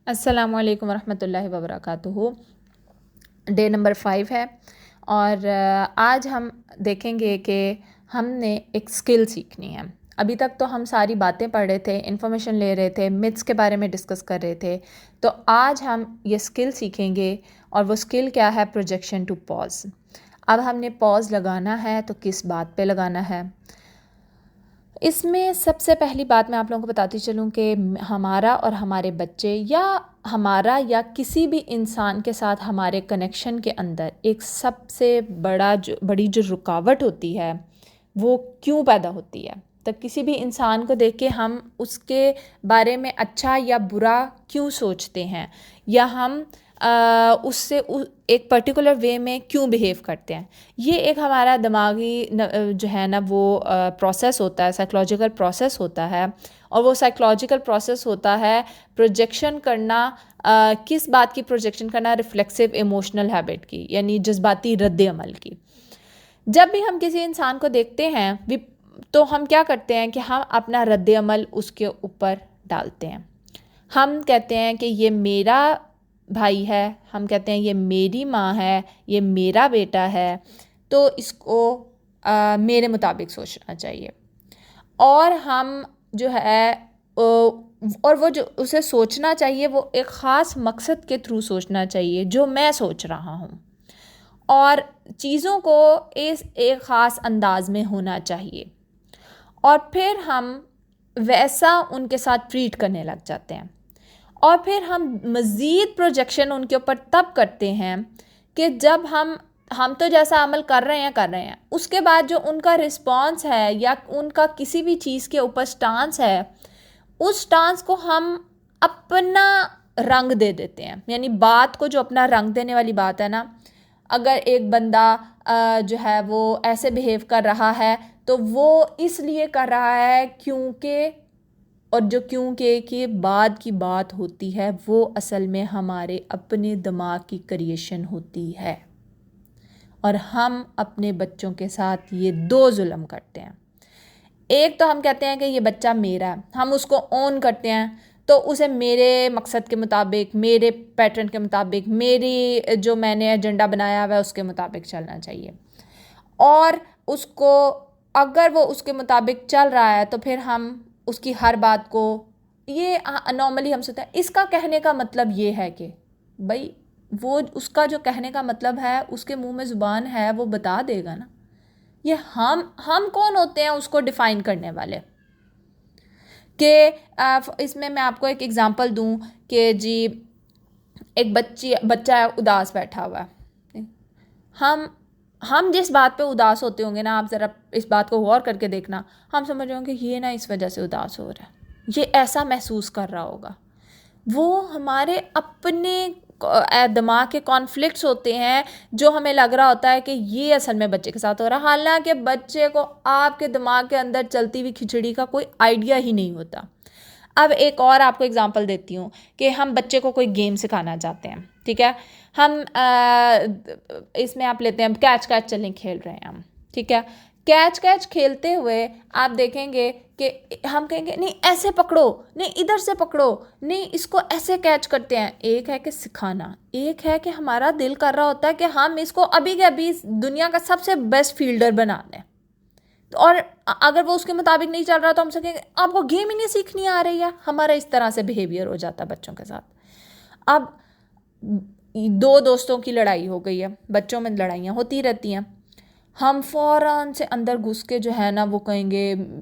अस्सलामुअलैकुम वरहमतुल्लाहि वबरकातुहू। Day number 5 है और आज हम देखेंगे कि हमने एक स्किल सीखनी है। अभी तक तो हम सारी बातें पढ़ रहे थे, इन्फॉर्मेशन ले रहे थे, मिथ्स के बारे में डिस्कस कर रहे थे। तो आज हम ये स्किल सीखेंगे और वो स्किल क्या है? Projection to pause. अब हमने पॉज लगाना है तो किस बात पे लगाना है? इसमें सबसे पहली बात मैं आप लोगों को बताती चलूँ कि हमारा और हमारे बच्चे या हमारा या किसी भी इंसान के साथ हमारे कनेक्शन के अंदर एक सबसे बड़ी जो रुकावट होती है वो क्यों पैदा होती है। तो किसी भी इंसान को देख के हम उसके बारे में अच्छा या बुरा क्यों सोचते हैं, या हम उससे एक पर्टिकुलर वे में क्यों बिहेव करते हैं। ये एक हमारा दिमागी जो है ना वो प्रोसेस होता है, साइकोलॉजिकल प्रोसेस होता है। और वो साइकोलॉजिकल प्रोसेस होता है प्रोजेक्शन करना। किस बात की प्रोजेक्शन करना? रिफ्लेक्सिव इमोशनल हैबिट की, यानी जज्बाती रद्द अमल की। जब भी हम किसी इंसान को देखते हैं तो हम क्या करते हैं कि हम अपना रद्द अमल उसके ऊपर डालते हैं। हम कहते हैं कि ये मेरा भाई है, हम कहते हैं ये मेरी माँ है, ये मेरा बेटा है, तो इसको मेरे मुताबिक सोचना चाहिए। और हम जो है और वो जो उसे सोचना चाहिए वो एक ख़ास मकसद के थ्रू सोचना चाहिए जो मैं सोच रहा हूँ, और चीज़ों को इस एक ख़ास अंदाज में होना चाहिए। और फिर हम वैसा उनके साथ ट्रीट करने लग जाते हैं। और फिर हम मज़ीद प्रोजेक्शन उनके ऊपर तब करते हैं कि जब हम तो जैसा अमल कर रहे हैं, उसके बाद जो उनका रिस्पॉन्स है या उनका किसी भी चीज़ के ऊपर स्टांस है, उस स्टांस को हम अपना रंग दे देते हैं। यानी बात को जो अपना रंग देने वाली बात है ना, अगर एक बंदा जो है वो ऐसे बिहेव कर रहा है तो वो इसलिए कर रहा है क्योंकि, और जो क्योंकि के बाद की बात होती है वो असल में हमारे अपने दिमाग की क्रिएशन होती है। और हम अपने बच्चों के साथ ये दो जुल्म करते हैं। एक तो हम कहते हैं कि ये बच्चा मेरा है, हम उसको ओन करते हैं, तो उसे मेरे मकसद के मुताबिक, मेरे पैटर्न के मुताबिक, मेरी जो मैंने एजेंडा बनाया हुआ है उसके मुताबिक चलना चाहिए। और उसको अगर वो उसके मुताबिक चल रहा है तो फिर हम उसकी हर बात को, ये नॉर्मली हम सोचते हैं इसका कहने का मतलब ये है कि भाई वो उसका जो कहने का मतलब है उसके मुंह में ज़ुबान है, वो बता देगा ना। ये हम कौन होते हैं उसको डिफ़ाइन करने वाले? कि इसमें मैं आपको एक एग्ज़ाम्पल दूं कि जी एक बच्चा उदास बैठा हुआ है। हम जिस बात पे उदास होते होंगे ना, आप ज़रा इस बात को गौर करके देखना, हम समझ रहे होंगे ये ना इस वजह से उदास हो रहा है, ये ऐसा महसूस कर रहा होगा। वो हमारे अपने दिमाग के कॉन्फ्लिक्ट्स होते हैं जो हमें लग रहा होता है कि ये असल में बच्चे के साथ हो रहा है, हालांकि बच्चे को आपके दिमाग के अंदर चलती हुई खिचड़ी का कोई आइडिया ही नहीं होता। अब एक और आपको एग्जांपल देती हूँ कि हम बच्चे को कोई गेम सिखाना चाहते हैं, ठीक है। हम इसमें आप लेते हैं कैच कैच चलें खेल रहे हैं हम, ठीक है। कैच कैच खेलते हुए आप देखेंगे कि हम कहेंगे नहीं ऐसे पकड़ो, नहीं इधर से पकड़ो, नहीं इसको ऐसे कैच करते हैं। एक है कि सिखाना, एक है कि हमारा दिल कर रहा होता है कि हम इसको अभी के अभी दुनिया का सबसे बेस्ट फील्डर बना दें। और अगर वो उसके मुताबिक नहीं चल रहा तो हम कहेंगे आपको गेम ही नहीं सीखनी आ रही है। हमारा इस तरह से बिहेवियर हो जाता है बच्चों के साथ। अब दो दोस्तों की लड़ाई हो गई है, बच्चों में लड़ाइयाँ होती रहती हैं, हम फ़ौरन से अंदर घुस के जो है ना वो कहेंगे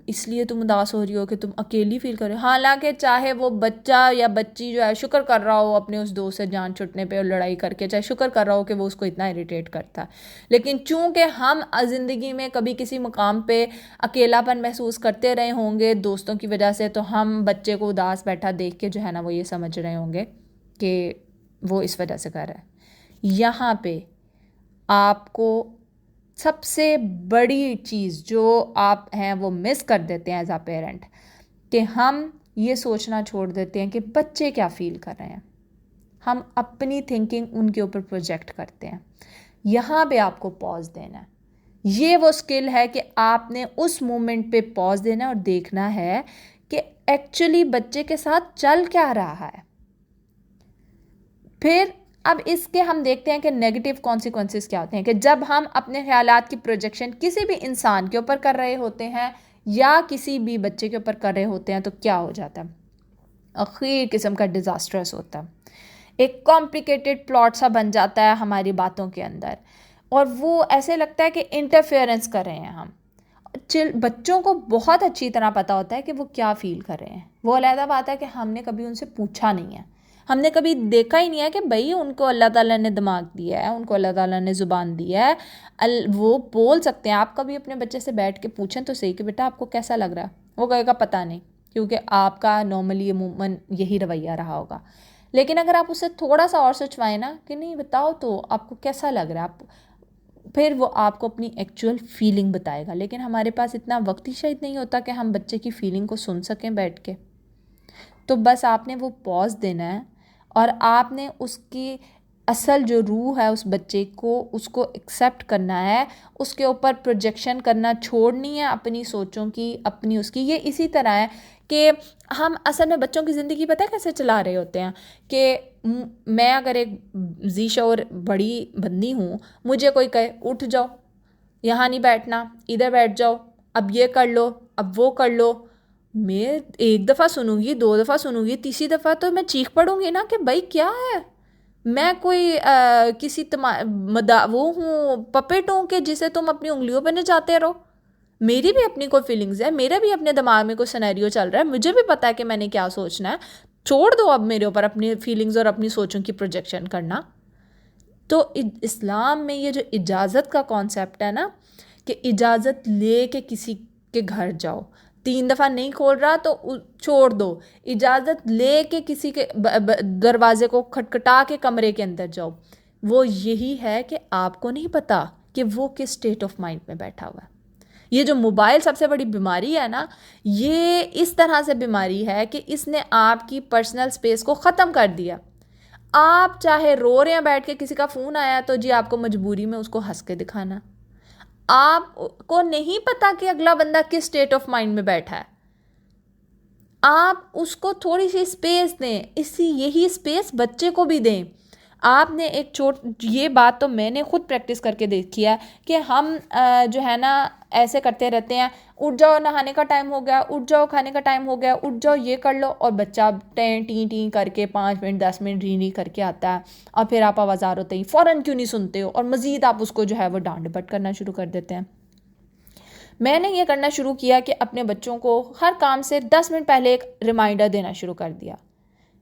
इसलिए तुम उदास हो रही हो कि तुम अकेली फील कर रहे हो। हालांकि चाहे वो बच्चा या बच्ची जो है शुक्र कर रहा हो अपने उस दोस्त से जान छुटने पे और लड़ाई करके, चाहे शुक्र कर रहा हो कि वो उसको इतना इरिटेट करता है, लेकिन चूंकि हम ज़िंदगी में कभी किसी मुकाम पे अकेलापन महसूस करते रहे होंगे दोस्तों की वजह से, तो हम बच्चे को उदास बैठा देख के जो है ना वो ये समझ रहे होंगे कि वो इस वजह से कर रहा है। यहाँ पे आपको सबसे बड़ी चीज़ जो आप हैं वो मिस कर देते हैं एज अ पेरेंट, कि हम ये सोचना छोड़ देते हैं कि बच्चे क्या फील कर रहे हैं। हम अपनी थिंकिंग उनके ऊपर प्रोजेक्ट करते हैं। यहाँ पे आपको पॉज देना है। ये वो स्किल है कि आपने उस मोमेंट पे पॉज देना और देखना है कि एक्चुअली बच्चे के साथ चल क्या रहा है। फिर अब इसके हम देखते हैं कि नेगेटिव कॉन्सिक्वेंसेस क्या होते हैं, कि जब हम अपने ख्यालात की प्रोजेक्शन किसी भी इंसान के ऊपर कर रहे होते हैं या किसी भी बच्चे के ऊपर कर रहे होते हैं तो क्या हो जाता है, आखिर किस्म का डिज़ास्ट्रस होता है। एक कॉम्प्लिकेटेड प्लॉट सा बन जाता है हमारी बातों के अंदर, और वो ऐसे लगता है कि इंटरफेरेंस कर रहे हैं हम। बच्चों को बहुत अच्छी तरह पता होता है कि वो क्या फ़ील कर रहे हैं। वो अलहदा बात है कि हमने कभी उनसे पूछा नहीं है, हमने कभी देखा ही नहीं है कि भाई उनको अल्लाह ताला ने दिमाग दिया है, उनको अल्लाह ताला ने ज़ुबान दिया है, वो बोल सकते हैं। आप कभी अपने बच्चे से बैठ के पूछें तो सही कि बेटा आपको कैसा लग रहा है, वो कहेगा पता नहीं, क्योंकि आपका नॉर्मली अमूमन यही रवैया रहा होगा। लेकिन अगर आप उससे थोड़ा सा और सोचवाएं ना कि नहीं बताओ तो आपको कैसा लग रहा है, आप फिर वो आपको अपनी एक्चुअल फीलिंग बताएगा। लेकिन हमारे पास इतना वक्त ही शायद नहीं होता कि हम बच्चे की फ़ीलिंग को सुन सकें बैठ के। तो बस आपने वो पॉज देना है और आपने उसकी असल जो रूह है उस बच्चे को, उसको एक्सेप्ट करना है, उसके ऊपर प्रोजेक्शन करना छोड़नी है अपनी सोचों की, अपनी उसकी। ये इसी तरह है कि हम असल में बच्चों की ज़िंदगी पता है कैसे चला रहे होते हैं कि मैं अगर एक जी शऊर बड़ी बंदी हूँ, मुझे कोई कहे उठ जाओ, यहाँ नहीं बैठना, इधर बैठ जाओ, अब ये कर लो, अब वो कर लो, मैं एक दफ़ा सुनूंगी, दो दफ़ा सुनूंगी, तीसरी दफ़ा तो मैं चीख पड़ूंगी ना कि भाई क्या है, मैं कोई किसी वो हूँ, पपेट हूँ कि जिसे तुम अपनी उंगलियों पर नचाते रहो। मेरी भी अपनी कोई फीलिंग्स है, मेरा भी अपने दिमाग में कोई सिनेरियो चल रहा है, मुझे भी पता है कि मैंने क्या सोचना है। छोड़ दो अब मेरे ऊपर अपनी फीलिंग्स और अपनी सोचों की प्रोजेक्शन करना। तो इस्लाम में ये जो इजाज़त का कॉन्सेप्ट है ना, कि इजाज़त ले के किसी के घर जाओ, 3 दफ़ा नहीं खोल रहा तो छोड़ दो, इजाज़त ले के किसी के दरवाज़े को खटखटा के कमरे के अंदर जाओ, वो यही है कि आपको नहीं पता कि वो किस स्टेट ऑफ माइंड में बैठा हुआ है। ये जो मोबाइल सबसे बड़ी बीमारी है ना, ये इस तरह से बीमारी है कि इसने आपकी पर्सनल स्पेस को ख़त्म कर दिया। आप चाहे रो रहे हैं बैठ के, किसी का फ़ोन आया तो जी आपको मजबूरी में उसको हंस के दिखाना। आपको नहीं पता कि अगला बंदा किस स्टेट ऑफ माइंड में बैठा है। आप उसको थोड़ी सी स्पेस दें, यही स्पेस बच्चे को भी दें। आपने ये बात तो मैंने खुद प्रैक्टिस करके देखी है कि हम जो है ना ऐसे करते रहते हैं, उठ जाओ नहाने का टाइम हो गया, उठ जाओ खाने का टाइम हो गया, उठ जाओ ये कर लो, और बच्चा टी टी करके 5 मिनट 10 मिनट री करके आता है, और फिर आप आवाज़ार होते ही फ़ौरन क्यों नहीं सुनते हो, और मज़ीद आप उसको जो है वो डांट डपट करना शुरू कर देते हैं। मैंने ये करना शुरू किया कि अपने बच्चों को हर काम से 10 मिनट पहले एक रिमाइंडर देना शुरू कर दिया।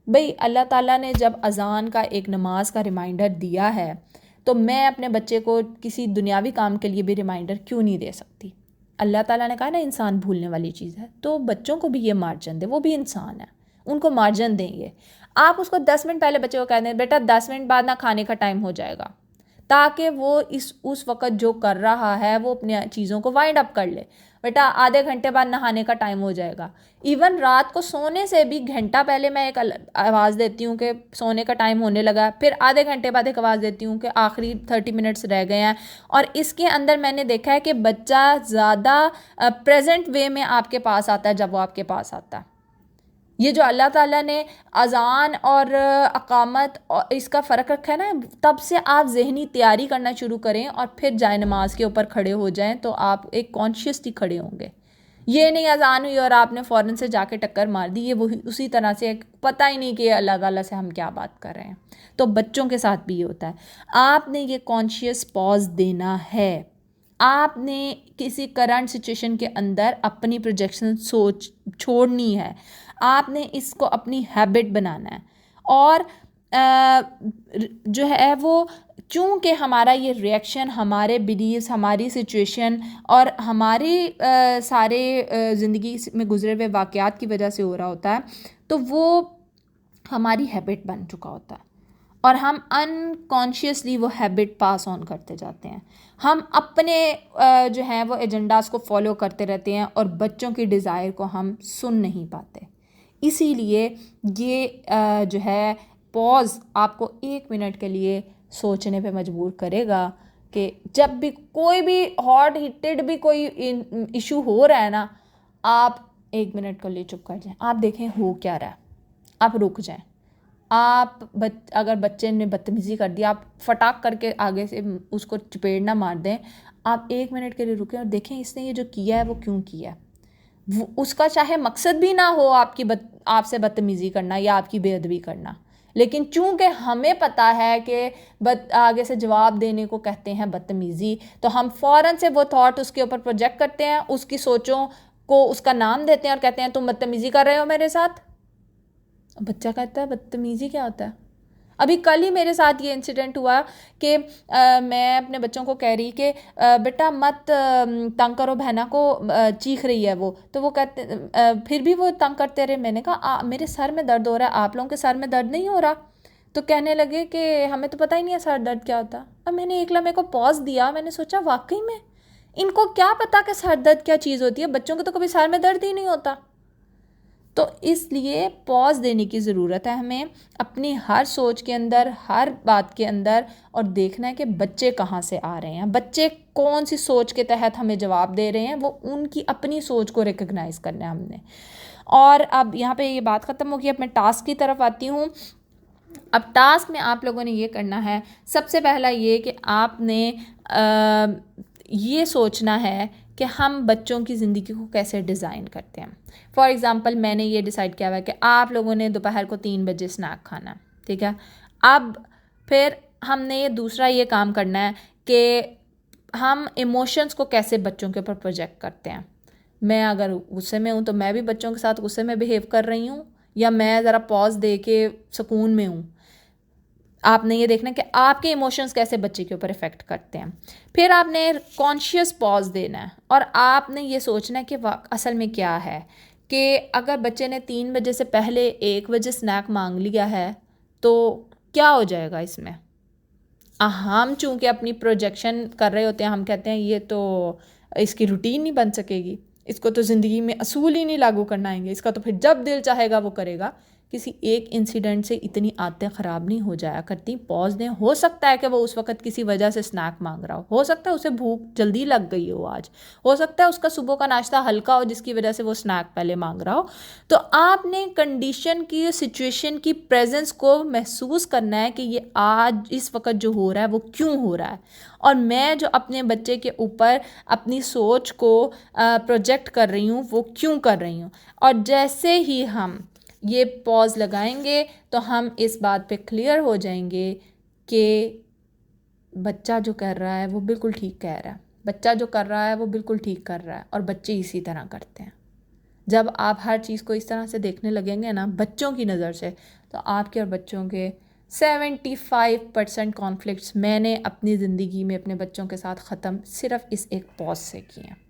भाई अल्लाह ताला ने जब अज़ान का एक नमाज का रिमाइंडर दिया है, तो मैं अपने बच्चे को किसी दुनियावी काम के लिए भी रिमाइंडर क्यों नहीं दे सकती। अल्लाह ताला ने कहा ना इंसान भूलने वाली चीज़ है, तो बच्चों को भी ये मार्जिन दे, वो भी इंसान है, उनको मार्जिन देंगे। आप उसको 10 मिनट पहले बच्चे को कह दें बेटा 10 मिनट बाद ना खाने का टाइम हो जाएगा, ताकि वो उस वक़्त जो कर रहा है वो अपनी चीज़ों को वाइंड अप कर ले। बेटा आधे घंटे बाद नहाने का टाइम हो जाएगा। इवन रात को सोने से भी घंटा पहले मैं एक आवाज़ देती हूँ कि सोने का टाइम होने लगा, फिर आधे घंटे बाद एक आवाज़ देती हूँ कि आखिरी 30 मिनट्स रह गए हैं। और इसके अंदर मैंने देखा है कि बच्चा ज़्यादा प्रेजेंट वे में आपके पास आता है जब वो आपके पास आता है। ये जो अल्लाह ताला ने अज़ान और अक़ामत और इसका फ़र्क रखा है ना, तब से आप ज़हनी तैयारी करना शुरू करें और फिर जाए नमाज के ऊपर खड़े हो जाएं, तो आप एक कॉन्शियसली खड़े होंगे। ये नहीं अज़ान हुई और आपने फ़ौरन से जाके टक्कर मार दी, ये वही उसी तरह से पता ही नहीं कि अल्लाह ताला से हम क्या बात कर रहे हैं। तो बच्चों के साथ भी ये होता है। आपने ये कॉन्शियस पॉज देना है। आपने किसी करंट सिचुएशन के अंदर अपनी प्रोजेक्शन सोच छोड़नी है। आपने इसको अपनी हैबिट बनाना है। और जो है वो चूँकि हमारा ये रिएक्शन हमारे बिलीव्स, हमारी सिचुएशन और हमारे सारे ज़िंदगी में गुजरे हुए वाक़यात की वजह से हो रहा होता है, तो वो हमारी हैबिट बन चुका होता है और हम अनकॉन्शियसली वो हैबिट पास ऑन करते जाते हैं। हम अपने जो है वो एजेंडास को फॉलो करते रहते हैं और बच्चों की डिज़ायर को हम सुन नहीं पाते। इसीलिए ये जो है पॉज आपको 1 मिनट के लिए सोचने पे मजबूर करेगा कि जब भी कोई भी हॉट हिटेड भी कोई इशू हो रहा है ना, आप 1 मिनट के लिए चुप कर जाएं, आप देखें हो क्या रहा है, आप रुक जाएं, अगर बच्चे ने बदतमीज़ी कर दिया, आप फटाक करके आगे से उसको चपेट ना मार दें। आप 1 मिनट के लिए रुकें और देखें इसने ये जो किया है वो क्यों किया है। वो उसका चाहे मकसद भी ना हो आपसे बदतमीज़ी करना या आपकी बेअदबी करना, लेकिन चूंकि हमें पता है कि आगे से जवाब देने को कहते हैं बदतमीज़ी, तो हम फ़ौरन से वो थॉट उसके ऊपर प्रोजेक्ट करते हैं, उसकी सोचों को उसका नाम देते हैं और कहते हैं तुम बदतमीज़ी कर रहे हो मेरे साथ। बच्चा कहता है बदतमीज़ी क्या होता है। अभी कल ही मेरे साथ ये इंसिडेंट हुआ कि मैं अपने बच्चों को कह रही कि बेटा मत तंग करो बहना को, चीख रही है वो, तो वो कहते फिर भी वो तंग करते रहे। मैंने कहा मेरे सर में दर्द हो रहा है, आप लोगों के सर में दर्द नहीं हो रहा? तो कहने लगे कि हमें तो पता ही नहीं है सर दर्द क्या होता। अब मैंने एक लम्हे को पॉज दिया, मैंने सोचा वाकई में इनको क्या पता कि सर दर्द क्या चीज़ होती है, बच्चों को तो कभी सर में दर्द ही नहीं होता। तो इसलिए पॉज देने की ज़रूरत है हमें अपनी हर सोच के अंदर, हर बात के अंदर, और देखना है कि बच्चे कहाँ से आ रहे हैं, बच्चे कौन सी सोच के तहत हमें जवाब दे रहे हैं, वो उनकी अपनी सोच को रिकग्नाइज़ करना है हमने। और अब यहाँ पे ये बात ख़त्म होगी, अब मैं टास्क की तरफ आती हूँ। अब टास्क में आप लोगों ने ये करना है, सबसे पहला ये कि आपने ये सोचना है कि हम बच्चों की ज़िंदगी को कैसे डिज़ाइन करते हैं। फॉर एग्ज़ाम्पल मैंने ये डिसाइड किया हुआ है कि आप लोगों ने दोपहर को 3 बजे स्नैक खाना, ठीक है। अब फिर हमने ये दूसरा ये काम करना है कि हम इमोशंस को कैसे बच्चों के ऊपर प्रोजेक्ट करते हैं। मैं अगर गुस्से में हूँ तो मैं भी बच्चों के साथ गुस्से में बिहेव कर रही हूँ, या मैं ज़रा पॉज दे के सुकून में हूँ। आपने ये देखना कि आपके इमोशंस कैसे बच्चे के ऊपर इफ़ेक्ट करते हैं। फिर आपने कॉन्शियस पॉज देना है और आपने ये सोचना है कि असल में क्या है, कि अगर बच्चे ने 3 बजे से पहले 1 बजे स्नैक मांग लिया है तो क्या हो जाएगा इसमें। हम चूँकि अपनी प्रोजेक्शन कर रहे होते हैं, हम कहते हैं ये तो इसकी रूटीन नहीं बन सकेगी, इसको तो ज़िंदगी में असूल ही नहीं लागू करना आएंगे, इसका तो फिर जब दिल चाहेगा वो करेगा। किसी एक इंसिडेंट से इतनी आदतें ख़राब नहीं हो जाया करती। पॉज दें। हो सकता है कि वो उस वक्त किसी वजह से स्नैक मांग रहा हो सकता है उसे भूख जल्दी लग गई हो आज, हो सकता है उसका सुबह का नाश्ता हल्का हो जिसकी वजह से वो स्नैक पहले मांग रहा हो। तो आपने कंडीशन की, सिचुएशन की प्रेजेंस को महसूस करना है कि ये आज इस वक्त जो हो रहा है वो क्यों हो रहा है, और मैं जो अपने बच्चे के ऊपर अपनी सोच को प्रोजेक्ट कर रही हूँ वो क्यों कर रही हूँ। और जैसे ही हम ये पॉज लगाएंगे तो हम इस बात पे क्लियर हो जाएंगे कि बच्चा जो कर रहा है वो बिल्कुल ठीक कह रहा है, बच्चा जो कर रहा है वो बिल्कुल ठीक कर रहा है, और बच्चे इसी तरह करते हैं। जब आप हर चीज़ को इस तरह से देखने लगेंगे ना बच्चों की नज़र से, तो आपके और बच्चों के 75% कॉन्फ्लिक्ट्स मैंने अपनी ज़िंदगी में अपने बच्चों के साथ ख़त्म सिर्फ इस एक पॉज से किए हैं।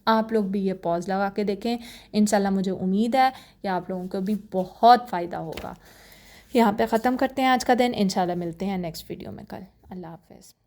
आप लोग भी ये पॉज लगा के देखें, इंशाल्लाह मुझे उम्मीद है कि आप लोगों को भी बहुत फ़ायदा होगा। यहाँ पे ख़त्म करते हैं आज का दिन, इंशाल्लाह मिलते हैं नेक्स्ट वीडियो में कल। अल्लाह हाफ़िज़।